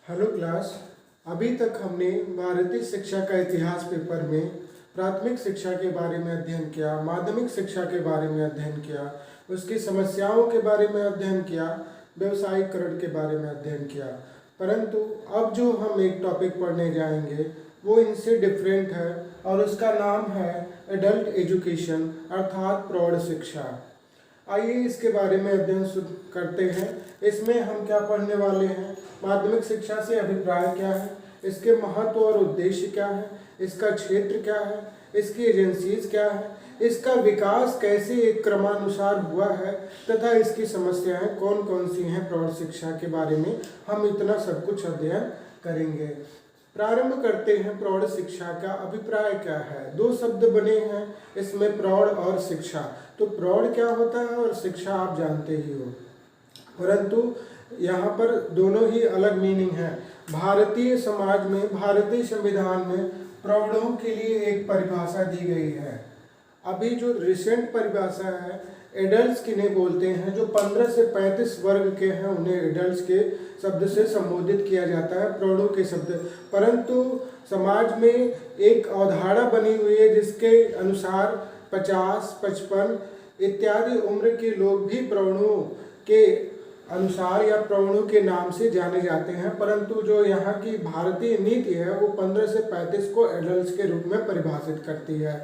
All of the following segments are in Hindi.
Hello class. अभी तक हमने भारतीय शिक्षा का इतिहास पेपर में प्राथमिक शिक्षा के बारे में अध्ययन किया, माध्यमिक शिक्षा के बारे में अध्ययन किया, उसकी समस्याओं के बारे में अध्ययन किया, व्यावसायीकरण के बारे में अध्ययन किया। परंतु अब जो हम एक टॉपिक पढ़ने जाएंगे वो इनसे डिफरेंट है और उसका नाम है एडल्ट एजुकेशन अर्थात प्रौढ़ शिक्षा। आइए इसके बारे में अध्ययन करते हैं। इसमें हम क्या पढ़ने वाले हैं, माध्यमिक शिक्षा से अभिप्राय क्या है, इसके महत्व और उद्देश्य क्या है, इसका क्षेत्र क्या है, इसकी एजेंसीज क्या है, इसका विकास कैसे एक क्रमानुसार हुआ है तथा इसकी समस्याएं कौन कौन सी हैं। प्रौढ़ शिक्षा के बारे में हम इतना सब कुछ अध्ययन करेंगे। प्रारंभ करते हैं। प्रौढ़ शिक्षा का अभिप्राय क्या है। दो शब्द बने हैं इसमें, प्रौढ़ और शिक्षा। तो प्रौढ़ क्या होता है और शिक्षा आप जानते ही हो, परंतु यहाँ पर दोनों ही अलग मीनिंग है। भारतीय समाज में, भारतीय संविधान में प्रौढ़ों के लिए एक परिभाषा दी गई है। अभी जो रिसेंट परिभाषा है, एडल्ट्स किन्हें बोलते हैं, जो 15 से 35 वर्ग के हैं उन्हें एडल्ट्स के शब्द से संबोधित किया जाता है, प्रौढ़ों के शब्द। परंतु समाज में एक अवधारणा बनी हुई है जिसके अनुसार 50, 55 इत्यादि उम्र के लोग भी प्रौढ़ों के अनुसार या प्रौढ़ों के नाम से जाने जाते हैं। परंतु जो यहाँ की भारतीय नीति है वो 15 से 35 को एडल्ट्स के रूप में परिभाषित करती है।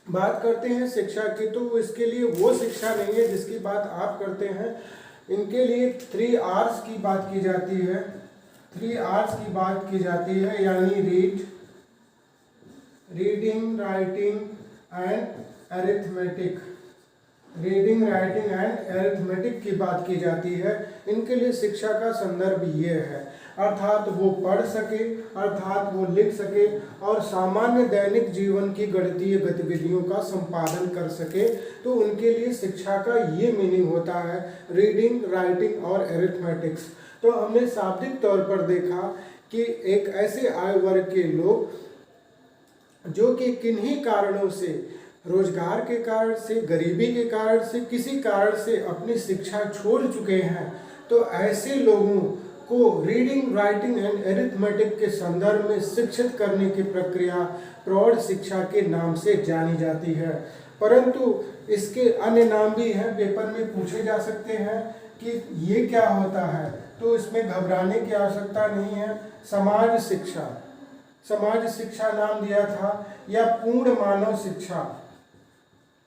बात करते हैं शिक्षा की, तो इसके लिए वो शिक्षा नहीं है जिसकी बात आप करते हैं। इनके लिए 3 R's की बात की जाती है। 3 R's की बात की जाती है, यानी reading, writing and arithmetic. Reading, writing and arithmetic की बात की जाती है। इनके लिए शिक्षा का संदर्भ ये है, अर्थात वो पढ़ सके, अर्थात वो लिख सके और सामान्य दैनिक जीवन की गणितीय गतिविधियों का संपादन कर सके। तो उनके लिए शिक्षा का ये मीनिंग होता है, रीडिंग, राइटिंग और अरिथमेटिक्स। तो हमने शाब्दिक तौर पर देखा कि एक ऐसे आयु वर्ग के लोग जो कि किन्हीं कारणों से, रोजगार के कारण से, गरीबी के कारण से, किसी कारण से अपनी शिक्षा छोड़ चुके हैं, तो ऐसे लोगों को रीडिंग, राइटिंग एंड अरिथमेटिक के संदर्भ में शिक्षित करने की प्रक्रिया प्रौढ़ शिक्षा के नाम से जानी जाती है। परंतु इसके अन्य नाम भी हैं, पेपर में पूछे जा सकते हैं कि ये क्या होता है, तो इसमें घबराने की आवश्यकता नहीं है। समाज शिक्षा, समाज शिक्षा नाम दिया था, या पूर्ण मानव शिक्षा,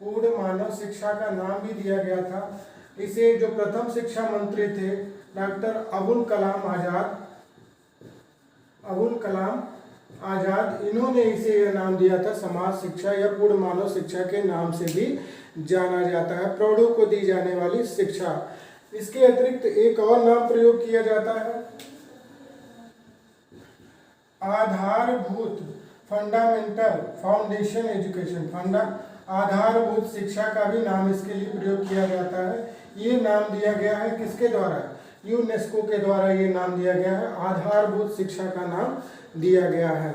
पूर्ण मानव शिक्षा का नाम भी दिया गया था। इसे जो प्रथम शिक्षा मंत्री थे डॉक्टर अबुल कलाम आजाद, इन्होंने इसे यह नाम दिया था समाज शिक्षा या पूर्ण मानव शिक्षा के नाम से भी जाना जाता है, प्रौढ़ों को दी जाने वाली शिक्षा। इसके अतिरिक्त एक और नाम प्रयोग किया जाता है, आधारभूत, फंडामेंटल, फाउंडेशन एजुकेशन। आधारभूत शिक्षा का भी नाम इसके लिए प्रयोग किया जाता है। ये नाम दिया गया है किसके द्वारा, यूनेस्को के द्वारा ये नाम दिया गया है, आधारभूत शिक्षा का नाम दिया गया है।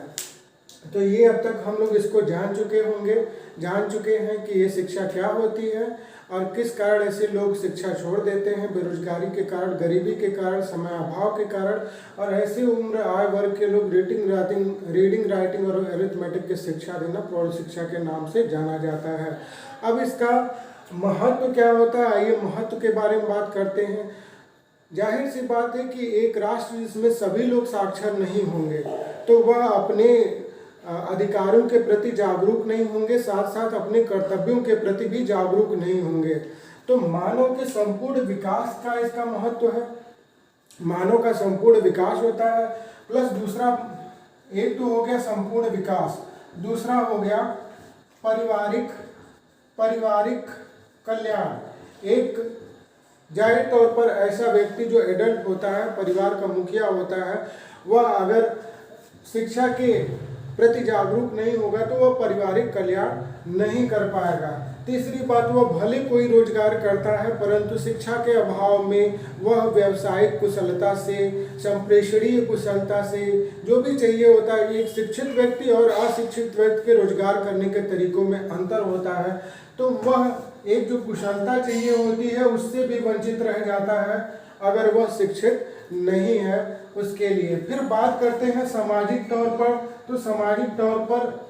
तो ये अब तक हम लोग इसको जान चुके होंगे, जान चुके हैं कि ये शिक्षा क्या होती है और किस कारण ऐसे लोग शिक्षा छोड़ देते हैं, बेरोजगारी के कारण, गरीबी के कारण, समय अभाव के कारण, और ऐसे उम्र आय वर्ग के लोग रीडिंग, राइटिंग और अरिथमेटिक की शिक्षा देना प्रौढ़ शिक्षा के नाम से जाना जाता है। अब इसका महत्व क्या होता है, आइए महत्व के बारे में बात करते हैं। जाहिर सी बात है कि एक राष्ट्र जिसमें सभी लोग साक्षर नहीं होंगे तो वह अपने अधिकारों के प्रति जागरूक नहीं होंगे, साथ साथ अपने कर्तव्यों के प्रति भी जागरूक नहीं होंगे। तो मानव के संपूर्ण विकास का इसका महत्व है। मानव का संपूर्ण विकास होता है, प्लस दूसरा, एक तो हो गया संपूर्ण विकास, दूसरा हो गया पारिवारिक कल्याण। एक जाहिर तौर पर ऐसा व्यक्ति जो एडल्ट होता है, परिवार का मुखिया होता है, वह अगर शिक्षा के प्रति जागरूक नहीं होगा तो वह पारिवारिक कल्याण नहीं कर पाएगा। तीसरी बात, वह भले कोई रोजगार करता है परंतु शिक्षा के अभाव में वह व्यावसायिक कुशलता से, संप्रेषणीय कुशलता से, जो भी चाहिए होता है, एक शिक्षित व्यक्ति और अशिक्षित व्यक्ति के रोजगार करने के तरीकों में अंतर होता है, तो वह एक जो कुशलता चाहिए होती है उससे भी वंचित रह जाता है अगर वह शिक्षित नहीं है। उसके लिए। फिर बात करते हैं सामाजिक तौर पर, तो सामाजिक तौर पर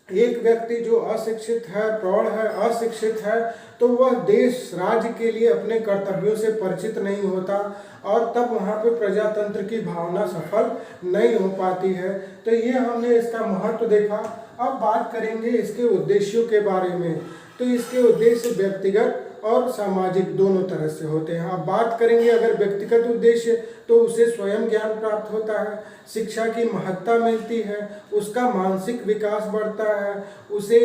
एक व्यक्ति जो अशिक्षित है, प्रौढ़ है, अशिक्षित है, तो वह देश राज्य के लिए अपने कर्तव्यों से परिचित नहीं होता और तब वहाँ पे प्रजातंत्र की भावना सफल नहीं हो पाती है। तो ये हमने इसका महत्व देखा। अब बात करेंगे इसके उद्देश्यों के बारे में। तो इसके उद्देश्य व्यक्तिगत और सामाजिक दोनों तरह से होते हैं। अब बात करेंगे अगर व्यक्तिगत उद्देश्य, तो उसे स्वयं ज्ञान प्राप्त होता है, शिक्षा की महत्ता मिलती है, उसका मानसिक विकास बढ़ता है, उसे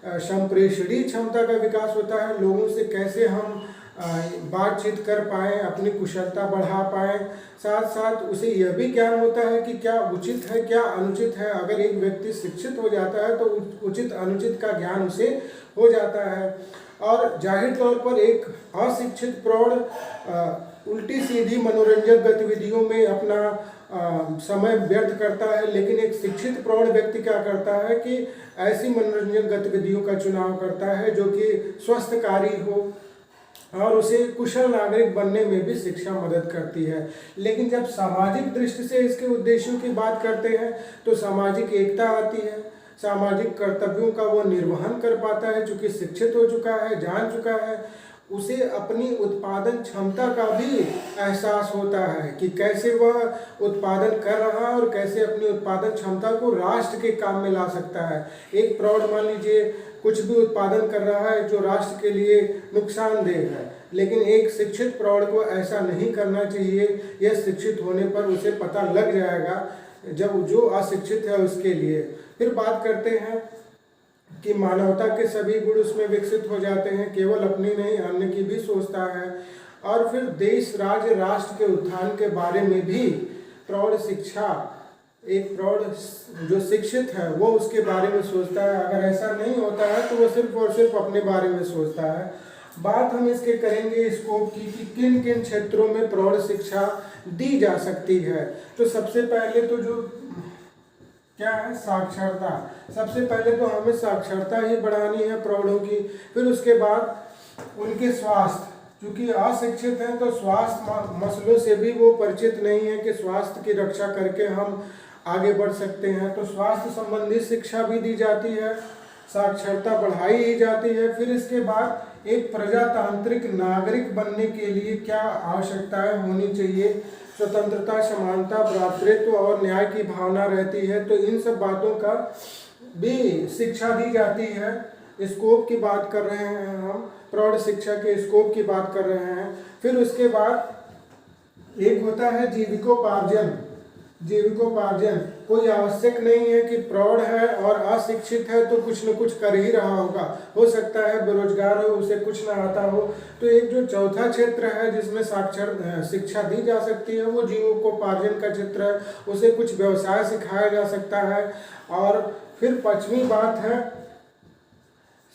संप्रेषणीय क्षमता का विकास होता है, लोगों से कैसे हम बातचीत कर पाएँ, अपनी कुशलता बढ़ा पाएँ। साथ साथ उसे यह भी ज्ञान होता है कि क्या उचित है, क्या अनुचित है। अगर एक व्यक्ति शिक्षित हो जाता है तो उचित अनुचित का ज्ञान उसे हो जाता है। और जाहिर तौर पर एक अशिक्षित प्रौढ़ उल्टी सीधी मनोरंजक गतिविधियों में अपना समय व्यर्थ करता है, लेकिन एक शिक्षित प्रौढ़ व्यक्ति क्या करता है कि ऐसी मनोरंजक गतिविधियों का चुनाव करता है जो कि स्वस्थकारी हो और उसे कुशल नागरिक बनने में भी शिक्षा मदद करती है। लेकिन जब सामाजिक दृष्टि से इसके उद्देश्यों की बात करते हैं तो सामाजिक एकता आती है, सामाजिक कर्तव्यों का वो निर्वहन कर पाता है, चूँकि शिक्षित हो चुका है, जान चुका है, उसे अपनी उत्पादन क्षमता का भी एहसास होता है कि कैसे वह उत्पादन कर रहा है और कैसे अपनी उत्पादन क्षमता को राष्ट्र के काम में ला सकता है। एक प्रौढ़ मान लीजिए कुछ भी उत्पादन कर रहा है जो राष्ट्र के लिए नुकसानदेह है, लेकिन एक शिक्षित प्रौढ़ को ऐसा नहीं करना चाहिए। यह शिक्षित होने पर उसे पता लग जाएगा, जब जो अशिक्षित है उसके लिए। फिर बात करते हैं कि मानवता के सभी गुण उसमें विकसित हो जाते हैं, केवल अपनी नहीं अन्य की भी सोचता है। और फिर देश राज्य राष्ट्र के उत्थान के बारे में भी प्रौढ़ शिक्षा, एक प्रौढ़ जो शिक्षित है वो उसके बारे में सोचता है। अगर ऐसा नहीं होता है तो वो सिर्फ और सिर्फ अपने बारे में सोचता है। बात हम इसके करेंगे स्कोप की कि किन किन क्षेत्रों में प्रौढ़ शिक्षा दी जा सकती है। तो सबसे पहले तो जो क्या है, साक्षरता। सबसे पहले तो हमें साक्षरता ही बढ़ानी है प्रौढ़ों की। फिर उसके बाद उनके स्वास्थ्य, क्योंकि अशिक्षित हैं तो स्वास्थ्य मसलों से भी वो परिचित नहीं है कि स्वास्थ्य की रक्षा करके हम आगे बढ़ सकते हैं। तो स्वास्थ्य संबंधी शिक्षा भी दी जाती है, साक्षरता बढ़ाई ही जाती है। फिर इसके बाद एक प्रजातांत्रिक नागरिक बनने के लिए क्या आवश्यकताएं होनी चाहिए, स्वतंत्रता, समानता, भ्रातृत्व और न्याय की भावना रहती है। तो इन सब बातों का भी शिक्षा दी जाती है। स्कोप की बात कर रहे हैं हम, प्रौढ़ शिक्षा के स्कोप की बात कर रहे हैं। फिर उसके बाद एक होता है जीविकोपार्जन। जीविकोपार्जन कोई आवश्यक नहीं है कि प्रौढ़ है और अशिक्षित है तो कुछ न कुछ कर ही रहा होगा। हो सकता है बेरोजगार हो, उसे कुछ ना आता हो। तो एक जो चौथा क्षेत्र है जिसमें साक्षर शिक्षा दी जा सकती है वो जीविकोपार्जन का क्षेत्र है, उसे कुछ व्यवसाय सिखाया जा सकता है। और फिर पांचवी बात है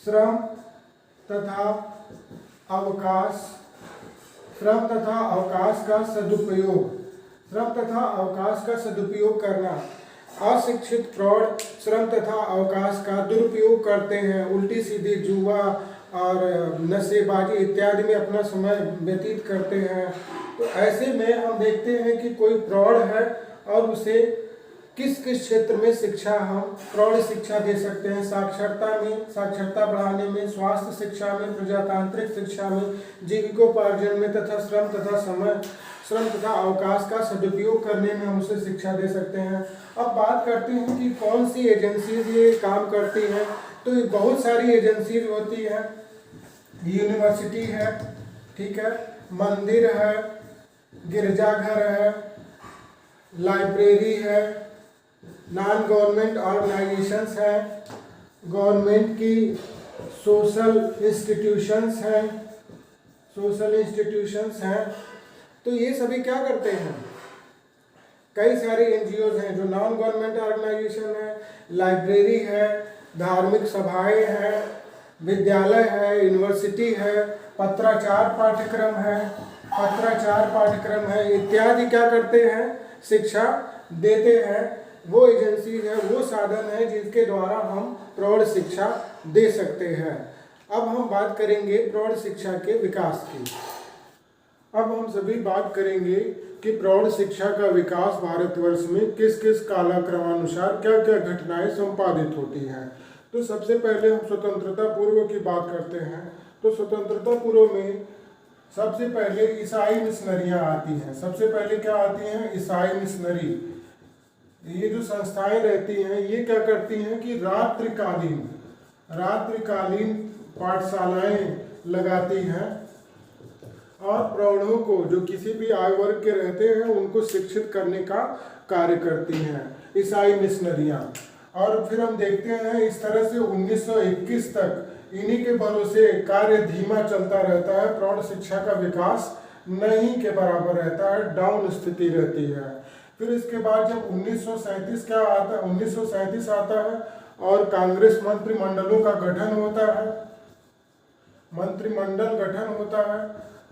श्रम तथा अवकाश। श्रम तथा अवकाश का सदुपयोग, श्रम तथा अवकाश का सदुपयोग करना। अशिक्षित प्रौढ़ श्रम तथा अवकाश का दुरुपयोग करते हैं, उल्टी सीधी जुआ और नशेबाजी इत्यादि में अपना समय व्यतीत करते हैं। तो ऐसे में हम देखते हैं कि कोई प्रौढ़ है और उसे किस किस क्षेत्र में शिक्षा हम प्रौढ़ शिक्षा दे सकते हैं। साक्षरता में, साक्षरता बढ़ाने में, स्वास्थ्य शिक्षा में, प्रजातांत्रिक शिक्षा में, जीविकोपार्जन में तथा श्रम तथा अवकाश का सदुपयोग करने में हम उसे शिक्षा दे सकते हैं। अब बात करते हैं कि कौन सी एजेंसीज ये काम करती हैं। तो बहुत सारी एजेंसीज होती हैं, यूनिवर्सिटी है, ठीक है, मंदिर है, गिरजाघर है, लाइब्रेरी है, नॉन गवर्नमेंट ऑर्गेनाइजेशंस हैं, गवर्नमेंट की सोशल इंस्टीट्यूशंस हैं। तो ये सभी क्या करते हैं, कई सारे एनजीओज हैं जो नॉन गवर्नमेंट ऑर्गेनाइजेशन है, लाइब्रेरी है, धार्मिक सभाएं हैं, विद्यालय है, यूनिवर्सिटी है, पत्राचार पाठ्यक्रम है इत्यादि क्या करते हैं, शिक्षा देते हैं। वो एजेंसी है, वो साधन है जिनके द्वारा हम प्रौढ़ शिक्षा दे सकते हैं। अब हम बात करेंगे प्रौढ़ शिक्षा के विकास की। अब हम सभी बात करेंगे कि प्रौढ़ शिक्षा का विकास भारतवर्ष में किस किस कालक्रमानुसार क्या क्या घटनाएं संपादित होती हैं। तो सबसे पहले हम स्वतंत्रता पूर्व की बात करते हैं। तो स्वतंत्रता पूर्व में सबसे पहले ईसाई मिशनरियां आती हैं। सबसे पहले क्या आती हैं? ईसाई मिशनरी। ये जो संस्थाएं रहती हैं ये क्या करती हैं कि रात्रिकालीन पाठशालाएं लगाती हैं और प्रौढ़ों को, जो किसी भी आयु वर्ग के रहते हैं, उनको शिक्षित करने का कार्य करती हैं ईसाई मिशनरियां। और फिर हम देखते हैं इस तरह से 1921 तक इन्हीं के भरोसे कार्य धीमा चलता रहता है। प्रौढ़ शिक्षा का विकास नहीं के बराबर रहता है, डाउन स्थिति रहती है। फिर इसके बाद जब 1937 क्या आता है, 1937 आता है और कांग्रेस मंत्रिमंडलों का गठन होता है। मंत्रिमंडल गठन होता है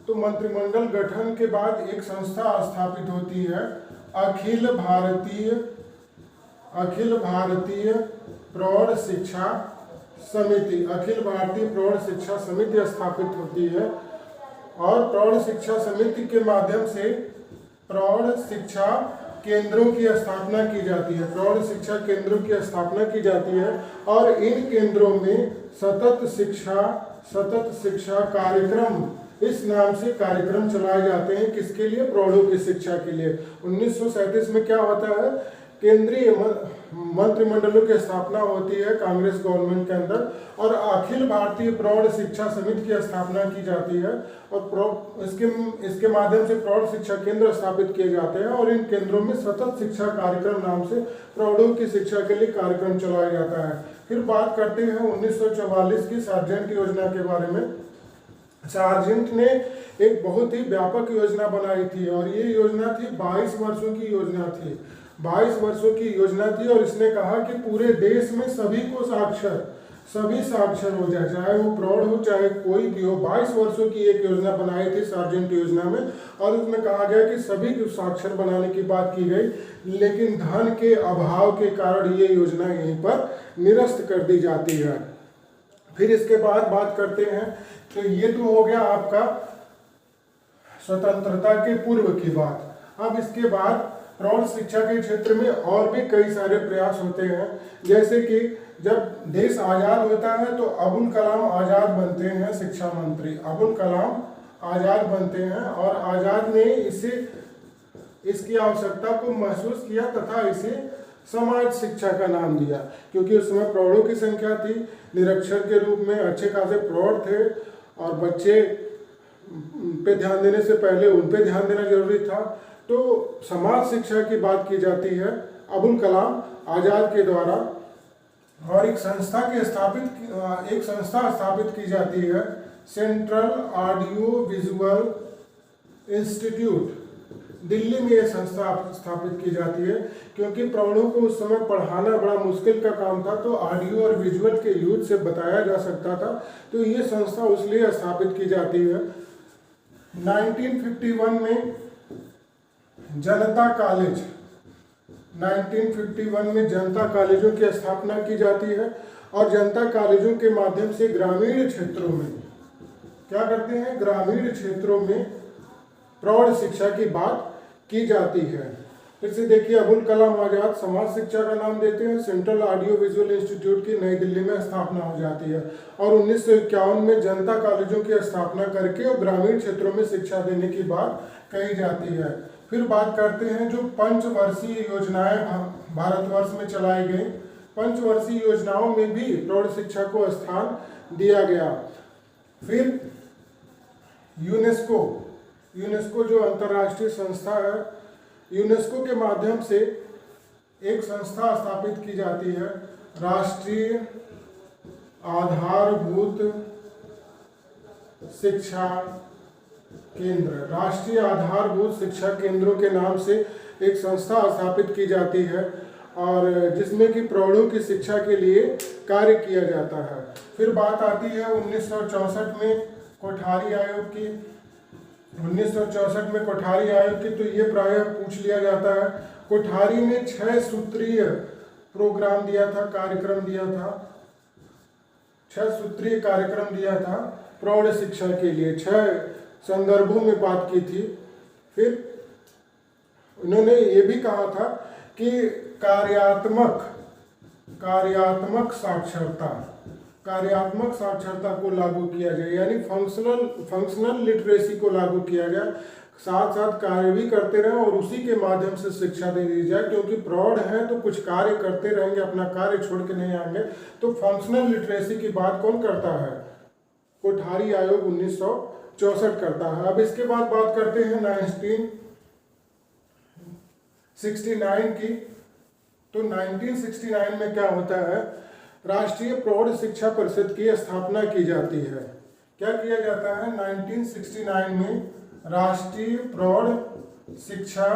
तो मंत्रिमंडल गठन के बाद एक संस्था स्थापित होती है, अखिल भारतीय प्रौढ़ शिक्षा समिति। अखिल भारतीय प्रौढ़ शिक्षा समिति स्थापित होती है और प्रौढ़ शिक्षा समिति के माध्यम से प्रौढ़ शिक्षा केंद्रों की स्थापना की जाती है। प्रौढ़ शिक्षा केंद्रों की स्थापना की जाती है और इन केंद्रों में सतत शिक्षा कार्यक्रम, इस नाम से कार्यक्रम चलाए जाते हैं। किसके लिए? प्रौढ़ों की शिक्षा के लिए। 1937 में क्या होता है? केंद्रीय मंत्रिमंडलों की स्थापना होती है कांग्रेस गवर्नमेंट के अंदर और अखिल भारतीय प्रौढ़ शिक्षा समिति की स्थापना की जाती है और इसके माध्यम से प्रौढ़ शिक्षा केंद्र स्थापित किए जाते हैं और इन केंद्रों में सतत शिक्षा कार्यक्रम नाम से प्रौढ़ों की शिक्षा के लिए कार्यक्रम चलाया जाता है। फिर बात करते हैं 1944 की सार्जेंट योजना के बारे में। सार्जेंट ने एक बहुत ही व्यापक योजना बनाई थी और ये योजना थी 22 वर्षों की योजना थी। 22 वर्षों की योजना थी और इसने कहा कि पूरे देश में सभी साक्षर हो जाए, चाहे वो प्रौढ़ हो चाहे कोई भी हो। 22 वर्षों की एक योजना बनाई थी सार्जेंट योजना में और उसमें कहा गया कि सभी को साक्षर बनाने की बात की गई, लेकिन धन के अभाव के कारण ये योजना यहीं पर निरस्त कर दी जाती है। फिर इसके बाद बात करते हैं, तो ये तो हो गया आपका स्वतंत्रता के पूर्व की बात। अब इसके बाद प्रौढ़ शिक्षा के क्षेत्र में और भी कई सारे प्रयास होते हैं। जैसे कि जब देश आज़ाद होता है तो अबुल कलाम आज़ाद बनते हैं शिक्षा मंत्री। अबुल कलाम आज़ाद बनते हैं और आज़ाद ने इसकी आवश्यकता को महसूस किया तथा इसे समाज शिक्षा का नाम दिया, क्योंकि उस समय प्रौढ़ों की संख्या थी, निरक्षर के रूप में अच्छे खासे प्रौढ़ थे और बच्चे पे ध्यान देने से पहले उन पे ध्यान देना जरूरी था। तो समाज शिक्षा की बात की जाती है अबुल कलाम आज़ाद के द्वारा और एक संस्था स्थापित की जाती है, central audio visual institute. Delhi में यह संस्था स्थापित की जाती है क्योंकि प्रौढ़ों को उस समय पढ़ाना बड़ा मुश्किल का काम था, तो ऑडियो और विजुअल के यूज से बताया जा सकता था, तो ये संस्था उसलिए स्थापित की जाती है। 1951 में जनता कॉलेजों की स्थापना की जाती है और जनता कॉलेजों के माध्यम से ग्रामीण क्षेत्रों में क्या करते हैं? ग्रामीण क्षेत्रों में प्रौढ़ शिक्षा की बात की जाती है। फिर से देखिए, अबुल कलाम आज़ाद समाज शिक्षा का नाम देते हैं, सेंट्रल ऑडियो विजुअल इंस्टीट्यूट की नई दिल्ली में स्थापना हो जाती है और 1951 में जनता कॉलेजों की स्थापना करके और ग्रामीण क्षेत्रों में शिक्षा देने की बात कही जाती है। फिर बात करते हैं जो पंचवर्षीय योजनाएं भारतवर्ष में चलाई गई। पंचवर्षीय योजनाओं में भी प्रौढ़ शिक्षा को स्थान दिया गया। फिर यूनेस्को जो अंतर्राष्ट्रीय संस्था है, यूनेस्को के माध्यम से एक संस्था स्थापित की जाती है, राष्ट्रीय आधारभूत शिक्षा केंद्र। राष्ट्रीय आधारभूत शिक्षा केंद्रों के नाम से एक संस्था स्थापित की जाती है और जिसमें कि प्रौढ़ों की शिक्षा के लिए कार्य किया जाता है। फिर बात आती है 1964 में कोठारी आयोग की। 1964 में कोठारी आयोग की, तो ये प्रायः पूछ लिया जाता है। कोठारी ने 6 सूत्रीय प्रोग्राम दिया था, कार्यक्रम दिया था, 6 सूत्रीय कार्यक्रम दिया था प्रौढ़ शिक्षा के लिए। 6 संदर्भों में बात की थी। फिर उन्होंने ये भी कहा था कि कार्यात्मक साक्षरता को लागू किया जाए, यानी फंक्शनल लिटरेसी को लागू किया जाए, साथ साथ कार्य भी करते रहें और उसी के माध्यम से शिक्षा दे दी जाए, क्योंकि प्रौढ़ हैं तो कुछ कार्य करते रहेंगे, अपना कार्य छोड़ के नहीं आएंगे। तो फंक्शनल लिटरेसी की बात कौन करता है? कोठारी आयोग 1964 करता है। अब इसके बाद बात करते हैं 1969 की। तो 1969 में क्या होता है? राष्ट्रीय प्रौढ़ शिक्षा परिषद की स्थापना की जाती है। क्या किया जाता है? 1969 में राष्ट्रीय प्रौढ़ शिक्षा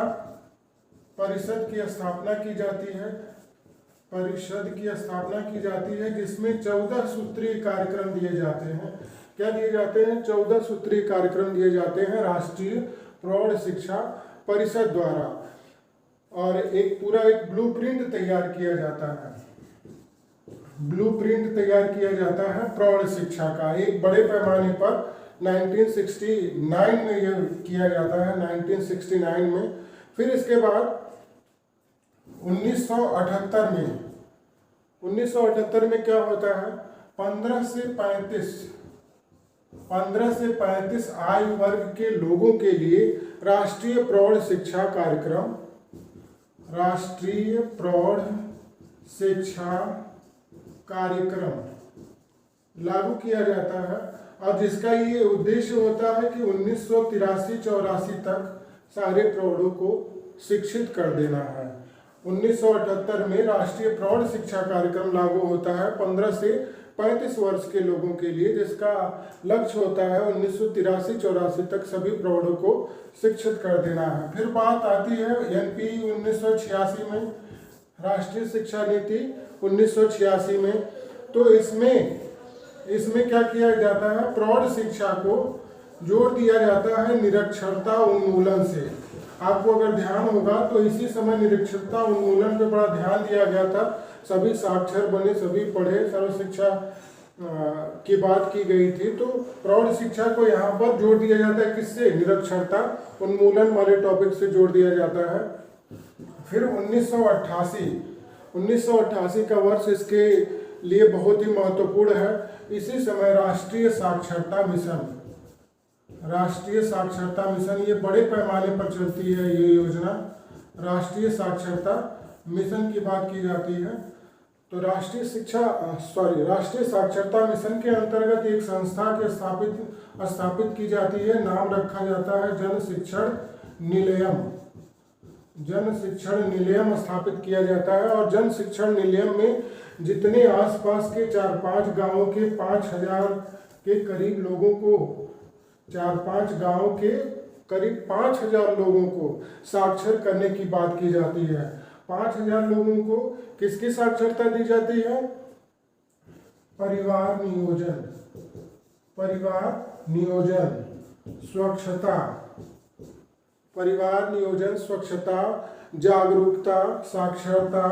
परिषद की स्थापना की जाती है, जिसमें 14 सूत्रीय कार्यक्रम दिए जाते हैं। क्या दिए जाते हैं? 14 सूत्रीय कार्यक्रम दिए जाते हैं राष्ट्रीय प्रौढ़ शिक्षा परिषद द्वारा, और एक ब्लूप्रिंट तैयार किया जाता है प्रौढ़ शिक्षा का, एक बड़े पैमाने पर 1969 में यह किया जाता है, 1969 में। फिर इसके बाद 1978 में क्या होता है? 15 से 35 आयु वर्ग के लोगों के लिए राष्ट्रीय प्रौढ़ शिक्षा कार्यक्रम लागू किया जाता है, और जिसका ये उद्देश्य होता है कि 1983-84 तक सारे प्रौढ़ों को शिक्षित कर देना है। 1978 में राष्ट्रीय प्रौढ़ शिक्षा कार्यक्रम लागू होता है 15 से 35 वर्ष के लोगों के लिए, जिसका लक्ष्य होता है 1983-84 तक सभी प्रौढ़ों को शिक्षित कर देना है। फिर बात आती है एनपी 1986 में, राष्ट्रीय शिक्षा नीति 1986 में। तो इसमें क्या किया जाता है? प्रौढ़ शिक्षा को जोड़ दिया जाता है निरक्षरता उन्मूलन से। आपको अगर ध्यान होगा तो इसी समय निरक्षरता उन्मूलन पे बड़ा ध्यान दिया गया था, सभी साक्षर बने, सभी पढ़े, सर्व शिक्षा की बात की गई थी। तो प्रौढ़ शिक्षा को यहाँ पर जोड़ दिया जाता है, किससे? निरक्षरता उन्मूलन वाले टॉपिक से जोड़ दिया जाता है। फिर 1988 का वर्ष इसके लिए बहुत ही महत्वपूर्ण है। इसी समय राष्ट्रीय साक्षरता मिशन, ये बड़े पैमाने पर चलती है ये योजना। राष्ट्रीय साक्षरता मिशन की बात की जाती है। तो राष्ट्रीय साक्षरता मिशन के अंतर्गत एक संस्था के स्थापित की जाती है, नाम रखा जाता है जन शिक्षण निलयम स्थापित किया जाता है। और जन शिक्षण निलयम में जितने आसपास के 4-5 गांवों के 5,000 के करीब लोगों को, 4-5 गांवों के करीब 5,000 लोगों को साक्षर करने की बात की जाती है। 5,000 लोगों को किसकी साक्षरता दी जाती है? परिवार नियोजन, स्वच्छता, जागरूकता, साक्षरता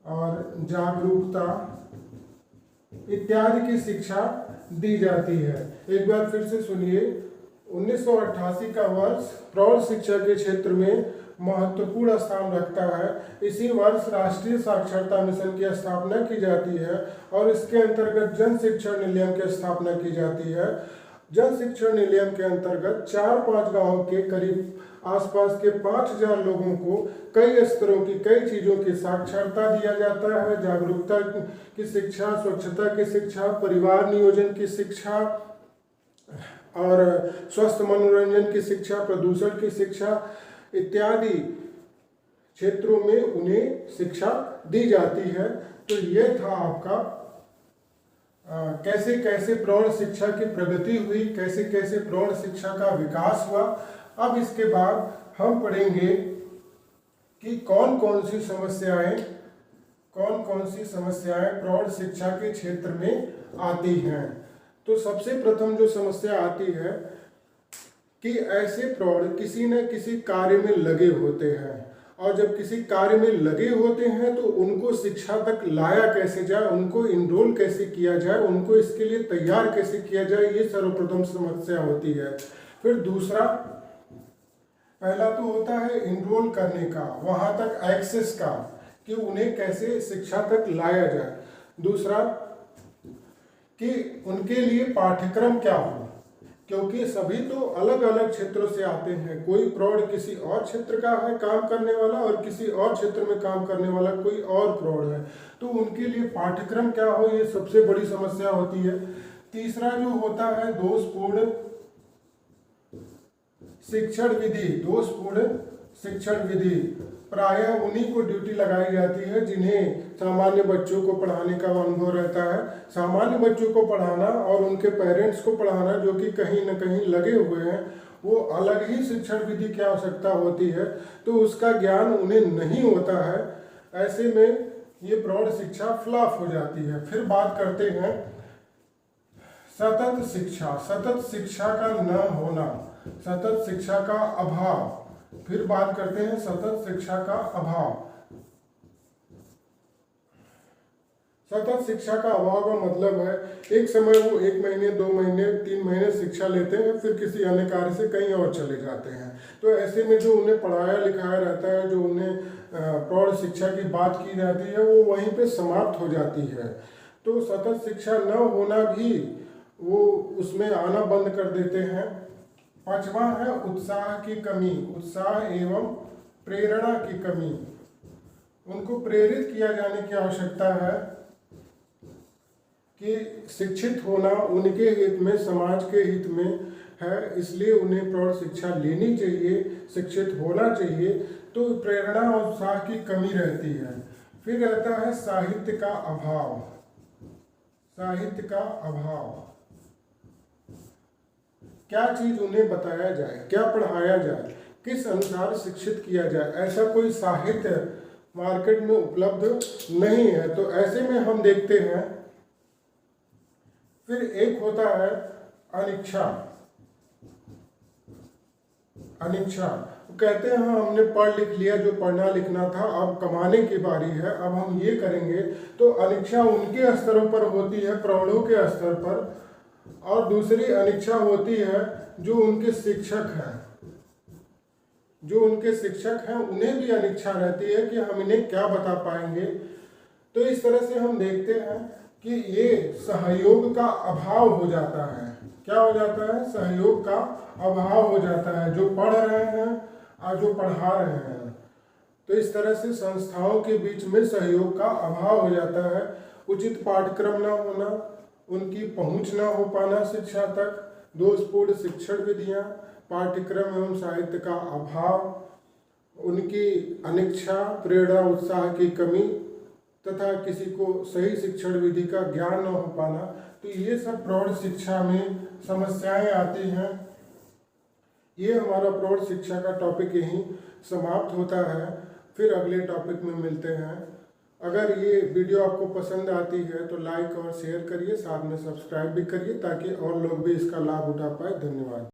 और जागरूकता इत्यादि की शिक्षा दी जाती है। एक बार फिर से सुनिए, 1988 का वर्ष प्रौढ़ शिक्षा के क्षेत्र में महत्वपूर्ण स्थान रखता है। इसी वर्ष राष्ट्रीय साक्षरता मिशन की स्थापना की जाती है और इसके अंतर्गत जन शिक्षण निलयम की स्थापना की जाती है। जन शिक्षण निलयम के अंतर्गत 4-5 गांवों के करीब आसपास के 5,000 लोगों को कई स्तरों की, कई चीज़ों की साक्षरता दिया जाता है। जागरूकता की शिक्षा, स्वच्छता की शिक्षा, परिवार नियोजन की शिक्षा और स्वस्थ मनोरंजन की शिक्षा, प्रदूषण की शिक्षा इत्यादि क्षेत्रों में उन्हें शिक्षा दी जाती है। तो ये था आपका कैसे कैसे प्रौढ़ शिक्षा की प्रगति हुई, कैसे कैसे प्रौढ़ शिक्षा का विकास हुआ। अब इसके बाद हम पढ़ेंगे कि कौन कौन सी समस्याएं प्रौढ़ शिक्षा के क्षेत्र में आती हैं। तो सबसे प्रथम जो समस्या आती है कि ऐसे प्रौढ़ किसी न किसी कार्य में लगे होते हैं और जब किसी कार्य में लगे होते हैं तो उनको शिक्षा तक लाया कैसे जाए, उनको इनरोल कैसे किया जाए, उनको इसके लिए तैयार कैसे किया जाए, ये सर्वप्रथम समस्या होती है। फिर दूसरा, पहला तो होता है इनरोल करने का, वहाँ तक एक्सेस का, कि उन्हें कैसे शिक्षा तक लाया जाए। दूसरा कि उनके लिए पाठ्यक्रम क्या हो, क्योंकि सभी तो अलग अलग क्षेत्रों से आते हैं। कोई प्रौढ़ किसी और क्षेत्र का है काम करने वाला और किसी और क्षेत्र में काम करने वाला कोई और प्रौढ़ है, तो उनके लिए पाठ्यक्रम क्या हो, ये सबसे बड़ी समस्या होती है। तीसरा जो होता है दोषपूर्ण शिक्षण विधि, दोषपूर्ण शिक्षण विधि, प्रायः उन्हीं को ड्यूटी लगाई जाती है जिन्हें सामान्य बच्चों को पढ़ाने का अनुभव रहता है। सामान्य बच्चों को पढ़ाना और उनके पेरेंट्स को पढ़ाना जो कि कहीं न कहीं लगे हुए हैं, वो अलग ही शिक्षण विधि की आवश्यकता होती है, तो उसका ज्ञान उन्हें नहीं होता है। ऐसे में ये प्रौढ़ शिक्षा फ्लॉप हो जाती है। फिर बात करते हैं सतत शिक्षा, सतत शिक्षा का न होना, सतत शिक्षा का अभाव। फिर बात करते हैं सतत शिक्षा का अभाव। सतत शिक्षा का अभाव का मतलब है एक समय वो 1 महीने 2 महीने 3 महीने शिक्षा लेते हैं, फिर किसी अन्य कार्य से कहीं और चले जाते हैं। तो ऐसे में जो उन्हें पढ़ाया लिखाया रहता है, जो उन्हें प्रौढ़ शिक्षा की बात की जाती है, वो वहीं पे समाप्त हो जाती है। तो सतत शिक्षा न होना भी वो उसमें आना बंद कर देते हैं। पांचवा है उत्साह की कमी, उत्साह एवं प्रेरणा की कमी। उनको प्रेरित किया जाने की आवश्यकता है कि शिक्षित होना उनके हित में, समाज के हित में है, इसलिए उन्हें प्रौढ़ शिक्षा लेनी चाहिए, शिक्षित होना चाहिए। तो प्रेरणा और उत्साह की कमी रहती है। फिर रहता है साहित्य का अभाव, साहित्य का अभाव। क्या चीज उन्हें बताया जाए, क्या पढ़ाया जाए, किस अनुसार शिक्षित किया जाए, ऐसा कोई साहित्य मार्केट में उपलब्ध नहीं है। तो ऐसे में हम देखते हैं। फिर एक होता है अनिच्छा, अनिच्छा। कहते हैं हाँ, हमने पढ़ लिख लिया जो पढ़ना लिखना था, अब कमाने की बारी है, अब हम ये करेंगे। तो अनिच्छा उनके स्तरों पर होती है, प्रौढ़ों के स्तर पर। और दूसरी अनिच्छा होती है जो उनके शिक्षक हैं, जो उनके शिक्षक हैं उन्हें भी अनिच्छा रहती है कि हम इन्हें क्या बता पाएंगे। तो इस तरह से हम देखते हैं कि ये सहयोग का अभाव हो जाता है। क्या हो जाता है? सहयोग का अभाव हो जाता है, जो पढ़ रहे हैं और जो पढ़ा रहे हैं। तो इस तरह से संस्थाओं के बीच में सहयोग का अभाव हो जाता है। उचित पाठ्यक्रम न होना, उनकी पहुंच न हो पाना शिक्षा तक, दोषपूर्ण शिक्षण विधियाँ, पाठ्यक्रम एवं साहित्य का अभाव, उनकी अनिच्छा, प्रेरणा, उत्साह की कमी तथा किसी को सही शिक्षण विधि का ज्ञान न हो पाना। तो ये सब प्रौढ़ शिक्षा में समस्याएं आती हैं। ये हमारा प्रौढ़ शिक्षा का टॉपिक यहीं समाप्त होता है। फिर अगले टॉपिक में मिलते हैं। अगर ये वीडियो आपको पसंद आती है तो लाइक और शेयर करिए, साथ में सब्सक्राइब भी करिए ताकि और लोग भी इसका लाभ उठा पाए। धन्यवाद।